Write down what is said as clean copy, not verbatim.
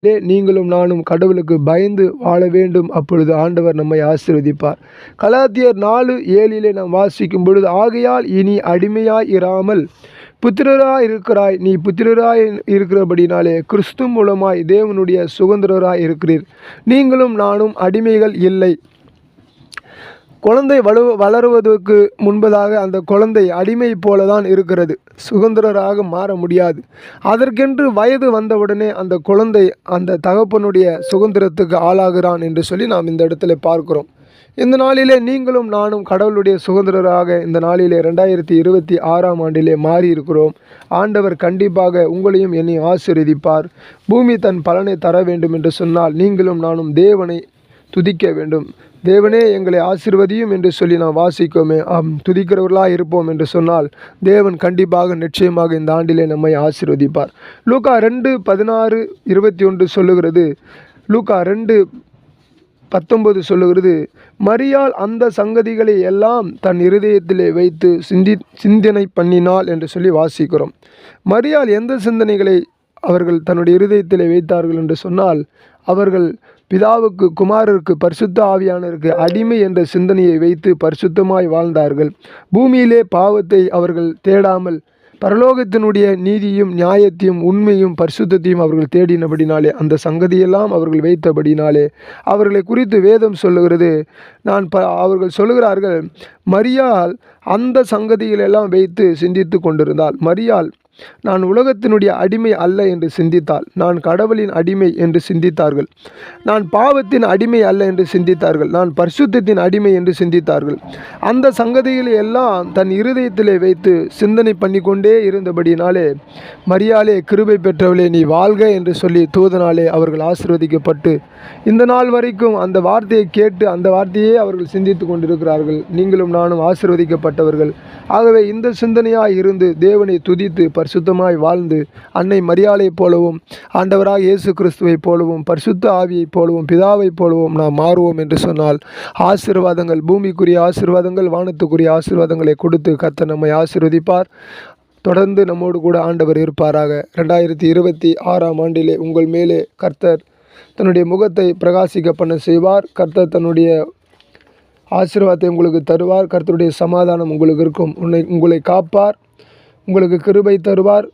நீங்களும் நானும் கடவுளுக்கு பயந்து வாழ வேண்டும். அப்பொழுது ஆண்டவர் நம்மை ஆசீர்வதிப்பார். கலாத்தியர் 4:7 நாம் வாசிக்கும் பொழுது, ஆகையால் இனி அடிமையாய் இராமல் புத்திரராய் இருக்கிறாய். நீ புத்திரராய் இருக்கிறபடினாலே கிறிஸ்து மூலமாய் தேவனுடைய சுதந்திரராய் இருக்கிறீர். நீங்களும் நானும் அடிமைகள் இல்லை. குழந்தை வளருவதற்கு முன்பதாக அந்த குழந்தை அடிமை போல தான் இருக்கிறது, சுதந்திரராக மாற முடியாது. அதற்கென்று வயது வந்தவுடனே அந்த குழந்தை அந்த தகப்பனுடைய சுதந்திரத்துக்கு ஆளாகிறான் என்று சொல்லி நாம் இந்த இடத்துல பார்க்கிறோம். இந்த நாளிலே நீங்களும் நானும் கடவுளுடைய சுதந்திரராக இந்த நாளிலே 2026ஆம் ஆண்டிலே மாறி இருக்கிறோம். ஆண்டவர் கண்டிப்பாக உங்களையும் என்னையும் ஆசீர்வதிப்பார். பூமி தன் பலனை தர வேண்டும் என்று சொன்னால் நீங்களும் நானும் தேவனை துதிக்க வேண்டும். தேவனே எங்களை ஆசீர்வதியும் என்று சொல்லி நாம் வாசிக்கோமே, துதிக்கிறவர்களாக இருப்போம் என்று சொன்னால் தேவன் கண்டிப்பாக நிச்சயமாக இந்த ஆண்டிலே நம்மை ஆசீர்வதிப்பார். லூக்கா 2:16-21 சொல்லுகிறது. லூக்கா 2:19 சொல்லுகிறது, மரியாள் அந்த சங்கதிகளை எல்லாம் தன் இருதயத்திலே வைத்து சிந்தனை பண்ணினாள் என்று சொல்லி வாசிக்கிறோம். மரியாள் எந்த சிந்தனைகளை அவர்கள் தன்னுடைய இருதயத்திலே வைத்தார்கள் என்று சொன்னால், அவர்கள் பிதாவுக்கு, குமாரருக்கு, பரிசுத்த ஆவியானவருக்கு அடிமை என்ற சிந்தனையை வைத்து பரிசுத்தமாய் வாழ்ந்தார்கள். பூமியிலே பாவத்தை அவர்கள் தேடாமல் பரலோகத்தினுடைய நீதியும் நியாயத்தையும் உண்மையும் பரிசுத்தத்தையும் அவர்கள் தேடினபடினாலே, அந்த சங்கதியெல்லாம் அவர்கள் வைத்தபடினாலே அவர்களை குறித்து வேதம் சொல்லுகிறது. அவர்கள் சொல்லுகிறார்கள், மரியாள் அந்த சங்கதிகளெல்லாம் வைத்து சிந்தித்து கொண்டிருந்தாள். மரியாள் நான் உலகத்தினுடைய அடிமை அல்ல என்று சிந்தித்தாள். நான் கடவுளின் அடிமை என்று சிந்தித்தார்கள். நான் பாவத்தின் அடிமை அல்ல என்று சிந்தித்தார்கள். நான் பரிசுத்தத்தின் அடிமை என்று சிந்தித்தார்கள். அந்த சங்கதிகளை எல்லாம் தன் இருதயத்திலே வைத்து சிந்தனை பண்ணி கொண்டே இருந்தபடினாலே, மரியாளே கிருபை பெற்றவளே நீ வாழ்க என்று சொல்லி தூதனாலே அவர்கள் ஆசீர்வதிக்கப்பட்டு இந்த நாள் வரைக்கும் அந்த வார்த்தையை கேட்டு அந்த வார்த்தையே அவர்கள் சிந்தித்து கொண்டிருக்கிறார்கள். நீங்களும் நானும் ஆசீர்வதிக்கப்பட்டவர்கள். ஆகவே இந்த சிந்தனையாய் இருந்து தேவனை துதித்து பரிசுத்தமாய் வாழ்ந்து அன்னை மரியாளைப் போலவும் ஆண்டவராக இயேசு கிறிஸ்துவைப் போலவும் பரிசுத்த ஆவியைப் போலவும் பிதாவைப் போலவும் நாம் மாறுவோம் என்று சொன்னால் ஆசீர்வாதங்கள், பூமிக்குரிய ஆசீர்வாதங்கள், வானத்துக்குரிய ஆசீர்வாதங்களை கொடுத்து கர்த்தர் நம்மை ஆசீர்வதிப்பார். தொடர்ந்து நம்மோடு கூட ஆண்டவர் இருப்பாராக. 2026ஆம் ஆண்டிலே உங்கள் மேலே கர்த்தர் தன்னுடைய முகத்தை பிரகாசிக்க பண்ண செய்வார். கர்த்தர் தன்னுடைய ஆசீர்வாதத்தை உங்களுக்கு தருவார். கர்த்தருடைய சமாதானம் உங்களுக்கு இருக்கும். உங்களை காப்பார். உங்களுக்கு கிருபை தருவார்.